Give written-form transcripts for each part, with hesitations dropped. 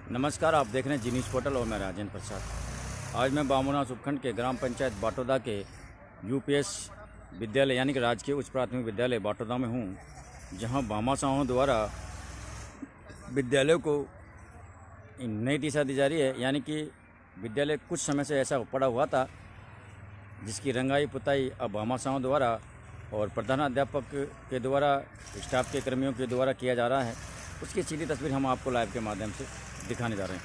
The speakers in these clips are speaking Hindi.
नमस्कार, आप देख रहे हैं जी न्यूज़ पोर्टल और मैं राजेंद्र प्रसाद। आज मैं बामुना उपखंड के ग्राम पंचायत बाटोदा के यूपीएस विद्यालय यानी कि राजकीय उच्च प्राथमिक विद्यालय बाटोदा में हूँ, जहाँ भामाशाहों द्वारा विद्यालय को नई दिशा दी जा रही है। यानी कि विद्यालय कुछ समय से ऐसा पड़ा हुआ था जिसकी रंगाई पुताई अब भामाशाहों द्वारा और प्रधानाध्यापक के द्वारा, स्टाफ के कर्मियों के द्वारा किया जा रहा है। उसकी सीधी तस्वीर हम आपको लाइव के माध्यम से दिखाने जा रहे हैं।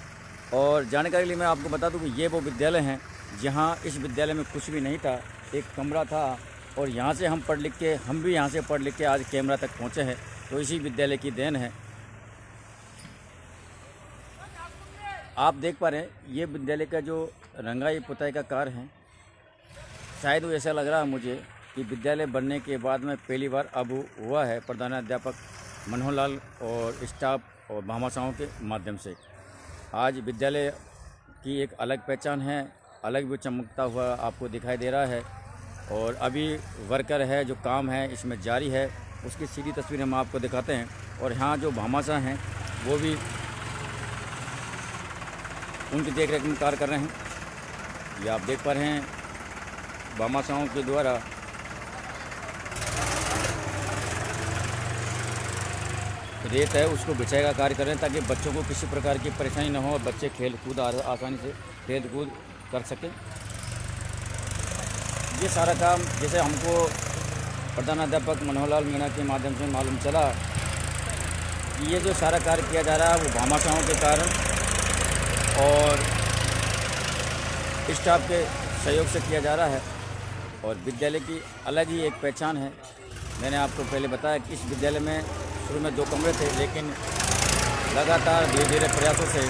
और जानकारी के लिए मैं आपको बता दूं कि ये वो विद्यालय हैं जहां इस विद्यालय में कुछ भी नहीं था, एक कमरा था और यहां से हम भी यहां से पढ़ लिख के आज कैमरा तक पहुंचे हैं। तो इसी विद्यालय की देन है। आप देख पा रहे हैं ये विद्यालय का जो रंगाई पुताई का कार्य है, शायद वो ऐसा लग रहा है मुझे कि विद्यालय बनने के बाद में पहली बार अब हुआ है प्रधानाध्यापक मनोहर लाल और स्टाफ और भामाशाहों के माध्यम से। आज विद्यालय की एक अलग पहचान है, अलग भी चमकता हुआ आपको दिखाई दे रहा है। और अभी वर्कर है, जो काम है इसमें जारी है, उसकी सीधी तस्वीर हम आपको दिखाते हैं। और यहाँ जो भामाशाह हैं वो भी उनकी देख रेख में कार्य कर रहे हैं। ये आप देख पा रहे हैं भामाशाहों के द्वारा रेत है उसको बिछाई का कार्य कर रहे हैं, ताकि बच्चों को किसी प्रकार की परेशानी न हो और बच्चे खेल कूद आसानी से खेल कूद कर सकें। ये सारा काम जैसे हमको प्रधानाध्यापक मनोहर लाल मीणा के माध्यम से मालूम चला कि ये जो सारा कार्य किया जा रहा है वो भामाशाहों के कारण और स्टाफ के सहयोग से किया जा रहा है। और विद्यालय की अलग ही एक पहचान है। मैंने आपको पहले बताया कि इस विद्यालय में शुरू में 2 कमरे थे, लेकिन लगातार धीरे धीरे प्रयासों से,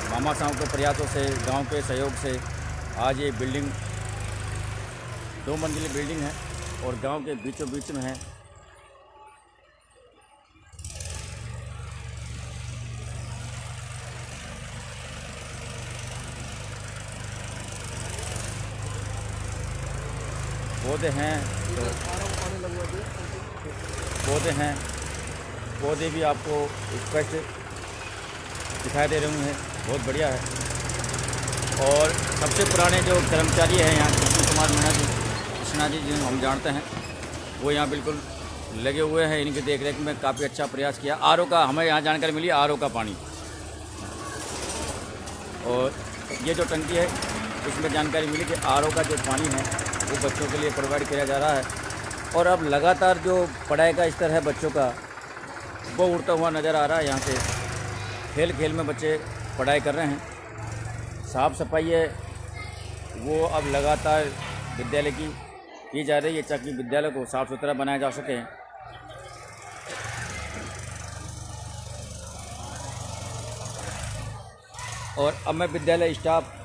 भामाशाहों के प्रयासों से, गांव के सहयोग से आज ये बिल्डिंग 2 मंजिली बिल्डिंग है और गांव के बीचों बीच में है। पौधे भी आपको स्पष्ट दिखाई दे रहे हैं, बहुत बढ़िया है। और सबसे पुराने जो कर्मचारी हैं यहाँ, कृष्ण कुमार मीणा जी, कृष्णा जी जिन्हें हम जानते हैं, वो यहाँ बिल्कुल लगे हुए हैं। इनकी देखरेख में काफ़ी अच्छा प्रयास किया। आरओ का हमें यहाँ जानकारी मिली, आरओ का पानी, और ये जो टंकी है इसमें जानकारी मिली कि आरओ का जो पानी है वो बच्चों के लिए प्रोवाइड किया जा रहा है। और अब लगातार जो पढ़ाई का स्तर है बच्चों का, वो उड़ता हुआ नज़र आ रहा है। यहाँ से खेल खेल में बच्चे पढ़ाई कर रहे हैं। साफ़ सफाई है वो अब लगातार विद्यालय की जा रही है, ताकि विद्यालय को साफ़ सुथरा बनाया जा सके। और अब मैं विद्यालय स्टाफ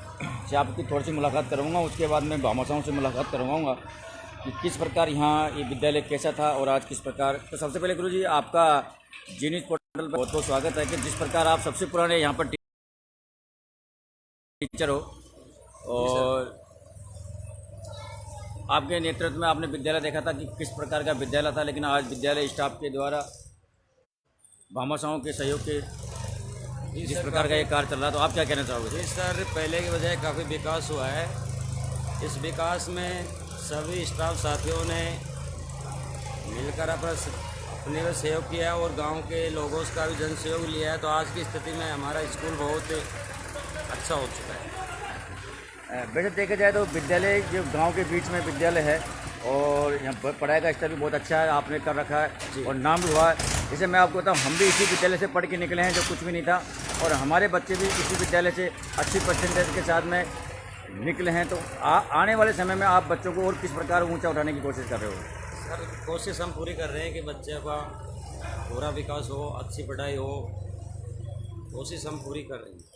से आपकी थोड़ी सी मुलाकात करूँगा, उसके बाद मैं भामाशाहों से मुलाकात करवाऊँगा कि किस प्रकार यहाँ ये विद्यालय कैसा था और आज किस प्रकार। तो सबसे पहले गुरु जी, आपका जी न्यूज़ पोर्टल पर बहुत बहुत स्वागत है कि जिस प्रकार आप सबसे पुराने यहाँ पर टीचर हो और आपके नेतृत्व में आपने विद्यालय देखा था कि किस प्रकार का विद्यालय था, लेकिन आज विद्यालय स्टाफ के द्वारा भामाशाहों के सहयोग के जिस प्रकार का ये कार्य चल रहा है, तो आप क्या कहना चाहोगे? जी सर, पहले की बजाय काफ़ी विकास हुआ है। इस विकास में सभी स्टाफ साथियों ने मिलकर अपने में सहयोग किया है और गांव के लोगों का भी जन सहयोग लिया है। तो आज की स्थिति में हमारा स्कूल बहुत अच्छा हो चुका है। वैसे देखा जाए तो विद्यालय जो गांव के बीच में विद्यालय है और यहाँ पढ़ाई का स्तर भी बहुत अच्छा है, आपने कर रखा है और नाम भी हुआ है। जैसे मैं आपको बताऊँ, हम भी इसी विद्यालय से पढ़ के निकले हैं, जो कुछ भी नहीं था, और हमारे बच्चे भी इसी विद्यालय से 80% के साथ में निकले हैं। तो आने वाले समय में आप बच्चों को और किस प्रकार ऊंचा उठाने की कोशिश कर रहे हो? सर, कोशिश हम पूरी कर रहे हैं कि बच्चे का पूरा विकास हो, अच्छी पढ़ाई हो, कोशिश हम पूरी कर रहे हैं।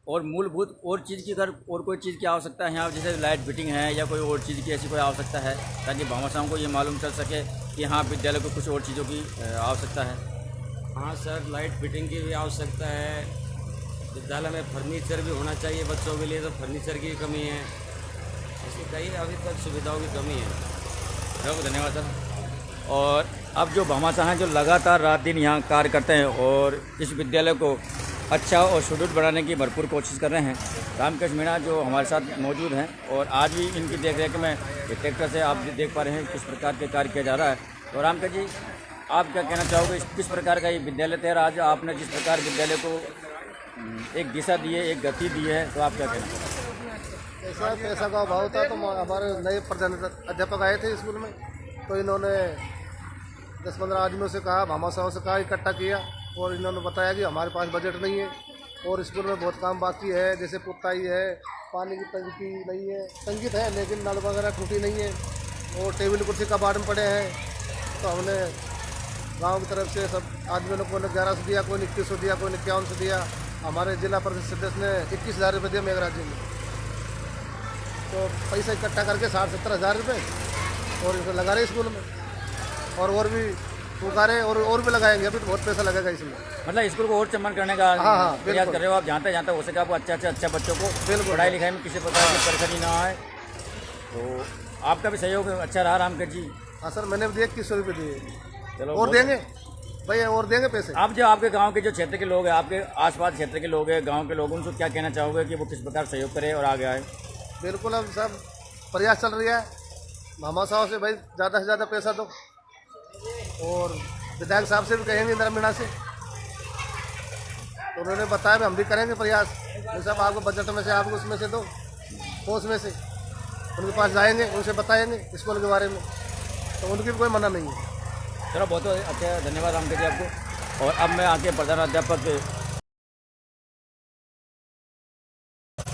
और मूलभूत और चीज़ की अगर और कोई चीज़ की आवश्यकता है यहाँ, जैसे लाइट फिटिंग है या कोई और चीज़ की ऐसी कोई आवश्यकता है, ताकि भामाशाहों को ये मालूम चल सके कि हाँ विद्यालय को कुछ और चीज़ों की आवश्यकता है? हाँ सर, लाइट फिटिंग की भी आवश्यकता है। विद्यालय में फर्नीचर भी होना चाहिए बच्चों के लिए, तो फर्नीचर की कमी है। ऐसी कई अभी तक सुविधाओं की कमी है। बहुत धन्यवाद सर। और अब जो भामाशाह हैं जो लगातार रात दिन यहाँ कार्य करते हैं और इस विद्यालय को अच्छा और सुदृढ़ बनाने की भरपूर कोशिश कर रहे हैं। रामकृष्ण मीणा जो हमारे साथ मौजूद हैं और आज भी इनकी देख रेख में ये ट्रैक्टर से आप देख पा रहे हैं किस प्रकार के कार्य किया जा रहा है। तो रामकृष्ण जी, आप क्या कहना चाहोगे, किस प्रकार का ये विद्यालय तैयार आज आपने जिस प्रकार विद्यालय को एक दिशा दी है, एक गति दी है, तो आप क्या कहना चाहोगे? ऐसा पैसा का अभाव था तो हमारे नए प्रधान अध्यापक आए थे स्कूल में, तो इन्होंने 10-15 आदमियों से कहा, भामाशाहों से कहा, इकट्ठा किया और इन्होंने बताया कि हमारे पास बजट नहीं है और स्कूल में बहुत काम बाकी है, जैसे पुताई है, पानी की टंकी नहीं है, टंकी है लेकिन नल वगैरह टूटी नहीं है और टेबल कुर्सी कबाड़ में पड़े हैं। तो हमने गांव की तरफ से सब आदमियों ने, कोई ने 1100 दिया, कोई ने 2100 दिया, कोई ने 5100 दिया। हमारे जिला परिषद सदस्य ने 21,000 रुपये दिए मेघराज जी ने। तो पैसा इकट्ठा करके 60-70 हज़ार रुपये और इसे लगा रहे स्कूल में और भी पुकारे और भी लगाएंगे। अभी तो बहुत पैसा लगेगा इसमें। मतलब स्कूल को और चमन करने का हाँ, प्रयास कर रहे हो आप, जानते हो सके आपको अच्छा बच्चों को पढ़ाई लिखाई में किसी प्रकार की परेशानी ना आए। तो आपका भी सहयोग अच्छा रहा रामकृष्ण जी। हाँ सर, मैंने भी 2100 रुपये दिए। चलो और देंगे भैया, और देंगे पैसे। आप जो आपके गांव के जो क्षेत्र के लोग हैं, आपके आसपास क्षेत्र के लोग हैं, गांव के लोग, उनको क्या कहना चाहोगे कि वो किस प्रकार सहयोग करें और आगे आए? बिल्कुल, अब सब प्रयास चल रही है मामा साहब से, भाई ज़्यादा से ज़्यादा पैसा दो और विधायक साहब से भी कहेंगे इंदिरा मीणा से, तो उन्होंने बताया भी हम भी करेंगे प्रयास। सब आपको बजट में से आपको उसमें से दो, कोष में से उनके पास जाएंगे, उनसे बताएंगे स्कूल के बारे में, तो उनकी भी कोई मना नहीं है। चलो बहुत अच्छा, धन्यवाद रामकृष्ण जी आपको। और अब मैं आके प्रधानाध्यापक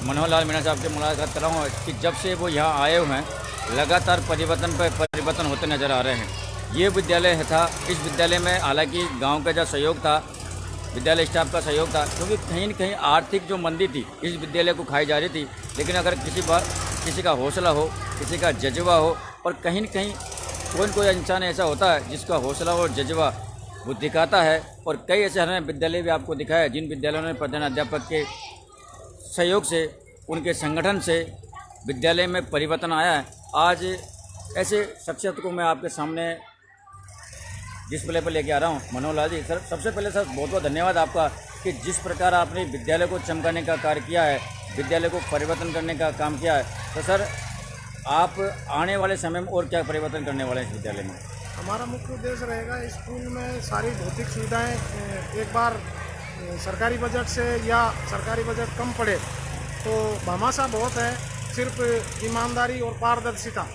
मनोहर लाल मीणा साहब से मुलाकात कर रहा हूँ कि जब से वो यहाँ आए हुए हैं लगातार परिवर्तन होते नज़र आ रहे हैं। ये विद्यालय था, इस विद्यालय में हालांकि गांव का जो सहयोग था, विद्यालय स्टाफ का सहयोग था, क्योंकि कहीं न कहीं आर्थिक जो मंदी थी इस विद्यालय को खाई जा रही थी। लेकिन अगर किसी का हौसला हो, किसी का जज्बा हो, और कहीं न कहीं कोई इंसान ऐसा होता है जिसका हौसला और जज्बा वो दिखाता है। और कई ऐसे हमने विद्यालय भी आपको दिखाया जिन विद्यालयों में प्रधानाध्यापक के सहयोग से, उनके संगठन से विद्यालय में परिवर्तन आया है। आज ऐसे शख्सियत को मैं आपके सामने डिस्प्ले पर लेके आ रहा हूँ। मनोहर लाल जी, सर सबसे पहले सर बहुत बहुत धन्यवाद आपका कि जिस प्रकार आपने विद्यालय को चमकाने का कार्य किया है, विद्यालय को परिवर्तन करने का काम किया है। तो सर आप आने वाले समय में और क्या परिवर्तन करने वाले हैं इस विद्यालय में? हमारा मुख्य उद्देश्य रहेगा स्कूल में सारी भौतिक सुविधाएं, एक बार सरकारी बजट से या सरकारी बजट कम पड़े तो भामाशाह बहुत है, सिर्फ ईमानदारी और पारदर्शिता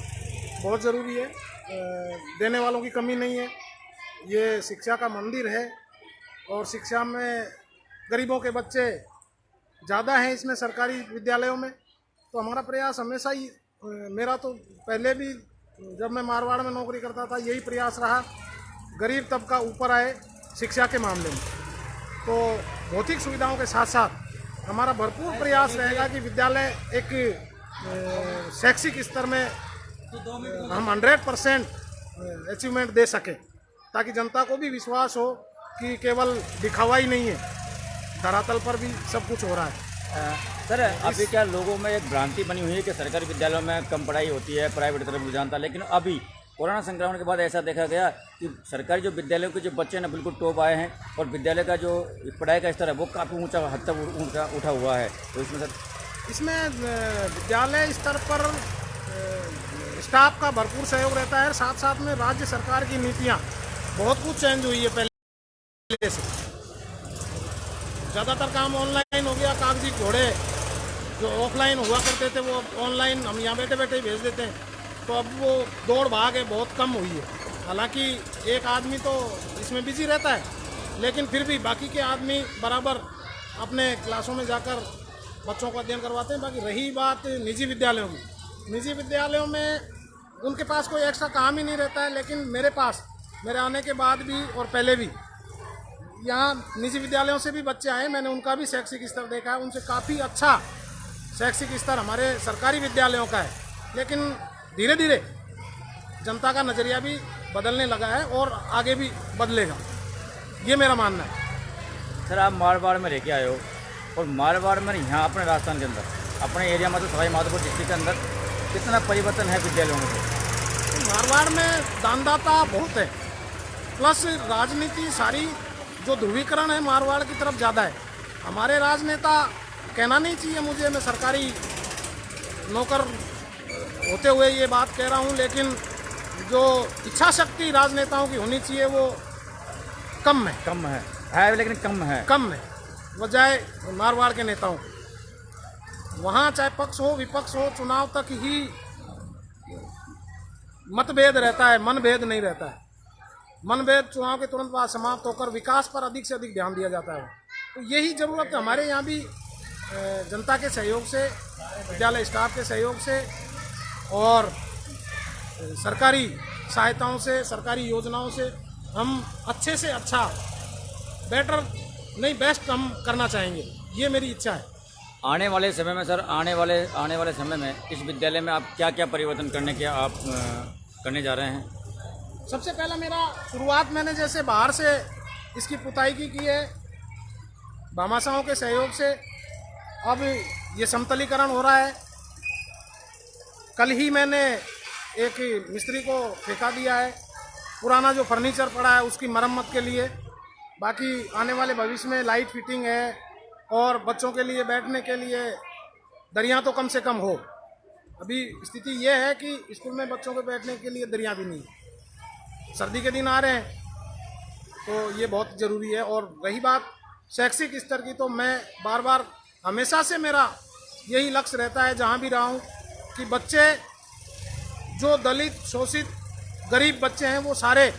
बहुत ज़रूरी है। देने वालों की कमी नहीं है। ये शिक्षा का मंदिर है और शिक्षा में गरीबों के बच्चे ज़्यादा हैं इसमें सरकारी विद्यालयों में। तो हमारा प्रयास हमेशा ही, मेरा तो पहले भी जब मैं मारवाड़ में नौकरी करता था यही प्रयास रहा, गरीब तबका ऊपर आए शिक्षा के मामले में। तो भौतिक सुविधाओं के साथ साथ हमारा भरपूर प्रयास रहेगा कि विद्यालय एक शैक्षिक स्तर में हम 100% अचीवमेंट दे सकें, ताकि जनता को भी विश्वास हो कि केवल दिखावा ही नहीं है, धरातल पर भी सब कुछ हो रहा है। सर अभी क्या लोगों में एक भ्रांति बनी हुई है कि सरकारी विद्यालयों में कम पढ़ाई होती है, प्राइवेट तरफ रुझान था, लेकिन अभी कोरोना संक्रमण के बाद ऐसा देखा गया कि सरकारी जो विद्यालयों के जो बच्चे ना बिल्कुल टॉप आए हैं और विद्यालय का जो पढ़ाई का स्तर है वो काफ़ी ऊंचा हद तक उठा हुआ है। तो इसमें सर विद्यालय स्तर पर स्टाफ का भरपूर सहयोग रहता है। साथ साथ में राज्य सरकार की नीतियाँ बहुत कुछ चेंज हुई है पहले से। ज़्यादातर काम ऑनलाइन हो गया, कागजी घोड़े जो ऑफलाइन हुआ करते थे वो ऑनलाइन हम यहाँ बैठे बैठे ही भेज देते हैं। तो अब वो दौड़ भाग है बहुत कम हुई है। हालांकि एक आदमी तो इसमें बिजी रहता है, लेकिन फिर भी बाकी के आदमी बराबर अपने क्लासों में जाकर बच्चों को अध्ययन करवाते हैं। बाकी रही बात निजी विद्यालयों की, निजी विद्यालयों में उनके पास कोई एक्स्ट्रा काम ही नहीं रहता है, लेकिन मेरे पास मेरे आने के बाद भी और पहले भी यहाँ निजी विद्यालयों से भी बच्चे आए, मैंने उनका भी शैक्षिक स्तर देखा है। उनसे काफ़ी अच्छा शैक्षिक स्तर हमारे सरकारी विद्यालयों का है। लेकिन धीरे धीरे जनता का नज़रिया भी बदलने लगा है और आगे भी बदलेगा, ये मेरा मानना है। सर आप मारवाड़ में रह के आए हो और मारवाड़ में यहाँ अपने राजस्थान के अंदर, अपने एरिया में तो सवाई माधोपुर डिस्ट्रिक्ट के अंदर कितना परिवर्तन है विद्यालयों में? तो मारवाड़ में दानदाता बहुत है, प्लस राजनीति सारी जो ध्रुवीकरण है मारवाड़ की तरफ ज़्यादा है। हमारे राजनेता कहना नहीं चाहिए मुझे, मैं सरकारी नौकर होते हुए ये बात कह रहा हूँ, लेकिन जो इच्छा शक्ति राजनेताओं की होनी चाहिए वो कम है लेकिन कम है बजाय मारवाड़ के नेताओं। वहाँ चाहे पक्ष हो विपक्ष हो, चुनाव तक ही मतभेद रहता है, मनभेद नहीं रहता है। मनभेद चुनाव के तुरंत बाद समाप्त होकर विकास पर अधिक से अधिक ध्यान दिया जाता है। तो यही ज़रूरत है हमारे यहाँ भी, जनता के सहयोग से, विद्यालय स्टाफ के सहयोग से और सरकारी सहायताओं से, सरकारी योजनाओं से हम अच्छे से अच्छा, बेटर नहीं बेस्ट हम करना चाहेंगे, ये मेरी इच्छा है। आने वाले समय में सर, आने वाले समय में इस विद्यालय में आप क्या क्या परिवर्तन करने जा रहे हैं? सबसे पहला मेरा शुरुआत मैंने जैसे बाहर से इसकी पुताई की है भामाशाहों के सहयोग से। अब ये समतलीकरण हो रहा है। कल ही मैंने एक मिस्त्री को ठेका दिया है, पुराना जो फर्नीचर पड़ा है उसकी मरम्मत के लिए। बाकी आने वाले भविष्य में लाइट फिटिंग है और बच्चों के लिए बैठने के लिए दरियाँ तो कम से कम हो। अभी स्थिति ये है कि स्कूल में बच्चों के बैठने के लिए दरियाँ भी नहीं, सर्दी के दिन आ रहे हैं तो ये बहुत ज़रूरी है। और रही बात शैक्षिक स्तर की, तो मैं बार बार हमेशा से मेरा यही लक्ष्य रहता है जहाँ भी रहा हूँ कि बच्चे जो दलित, शोषित, गरीब बच्चे हैं वो सारे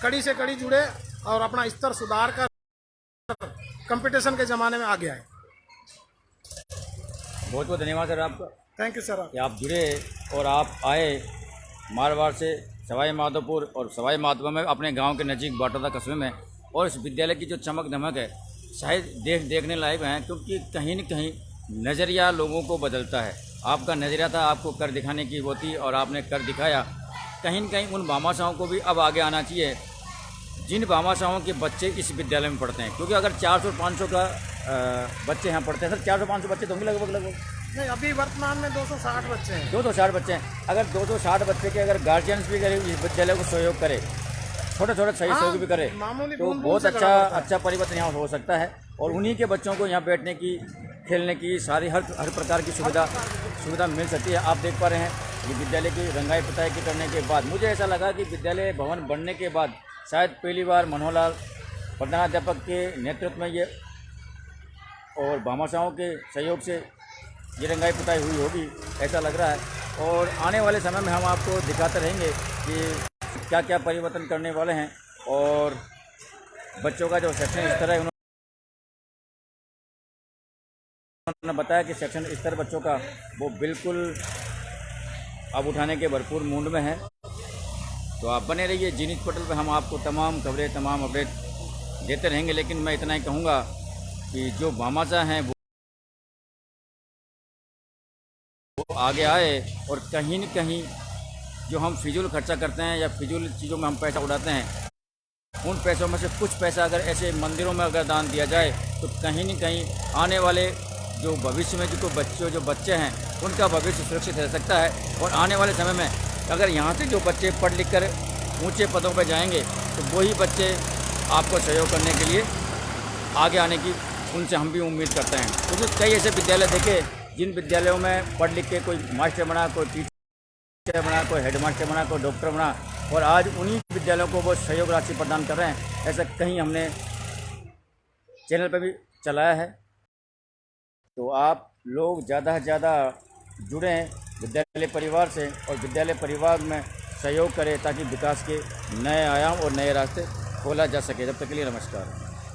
कड़ी से कड़ी जुड़े और अपना स्तर सुधार कर कंपटीशन के ज़माने में आगे आए। बहुत बहुत धन्यवाद सर आपका। Thank you sir. कि आप जुड़े और आप आए मारवाड़ से सवाई माधोपुर और सवाई माधोपुर में अपने गांव के नज़दीक बाटोदा कस्बे में, और इस विद्यालय की जो चमक धमक है शायद देखने लायक है, क्योंकि कहीं न कहीं नज़रिया लोगों को बदलता है। आपका नज़रिया था आपको कर दिखाने की वो थी और आपने कर दिखाया। कहीं न कहीं उन भामाशाहों को भी अब आगे आना चाहिए जिन भामाशाहों के बच्चे इस विद्यालय में पढ़ते हैं, क्योंकि अगर 400-500 का बच्चे यहाँ पढ़ते हैं सर, 400-500 बच्चे तो होंगे लगभग नहीं, अभी वर्तमान में 260 बच्चे हैं। 260 बच्चे हैं। अगर 260 बच्चे के अगर गार्जियंस भी करें इस विद्यालय को सहयोग करे, छोटा सही सहयोग भी करे, तो बहुत अच्छा परिवर्तन यहाँ हो सकता है। और उन्हीं के बच्चों को यहाँ बैठने की, खेलने की सारी हर प्रकार की सुविधा मिल सकती है। आप देख पा रहे हैं ये विद्यालय की रंगाई पुताई की करने के बाद मुझे ऐसा लगा कि विद्यालय भवन बनने के बाद शायद पहली बार मनोहरलाल प्रधानाध्यापक के नेतृत्व में ये और भामाशाहों के सहयोग से ये रंगाई पुताई हुई होगी, ऐसा लग रहा है। और आने वाले समय में हम आपको दिखाते रहेंगे कि क्या क्या परिवर्तन करने वाले हैं। और बच्चों का जो शैक्षणिक स्तर है, उन्होंने बताया कि शैक्षणिक स्तर बच्चों का वो बिल्कुल अब उठाने के भरपूर मूड में है। तो आप बने रहिए जी न्यूज़ पोर्टल पर, हम आपको तमाम खबरें, तमाम अपडेट देते रहेंगे। लेकिन मैं इतना ही कहूँगा कि जो भामाशाह हैं वो आगे आए और कहीं न कहीं जो हम फिजूल खर्चा करते हैं या फिजूल चीज़ों में हम पैसा उड़ाते हैं, उन पैसों में से कुछ पैसा अगर ऐसे मंदिरों में अगर दान दिया जाए तो कहीं न कहीं आने वाले जो भविष्य में जो बच्चे हैं उनका भविष्य सुरक्षित रह सकता है। और आने वाले समय में अगर यहाँ से जो बच्चे पढ़ लिख कर ऊँचे पदों पर जाएंगे तो वही बच्चे आपको सहयोग करने के लिए आगे आने की उनसे हम भी उम्मीद करते हैं। क्योंकि कई ऐसे विद्यालय देखे जिन विद्यालयों में पढ़ लिख के कोई मास्टर बना, कोई टीचर बना, कोई हेड मास्टर बना, कोई डॉक्टर बना, और आज उन्हीं विद्यालयों को वो सहयोग राशि प्रदान कर रहे हैं। ऐसा कहीं हमने चैनल पर भी चलाया है। तो आप लोग ज़्यादा से ज़्यादा जुड़ें विद्यालय परिवार से और विद्यालय परिवार में सहयोग करें ताकि विकास के नए आयाम और नए रास्ते खोला जा सके। जब तक के लिए नमस्कार।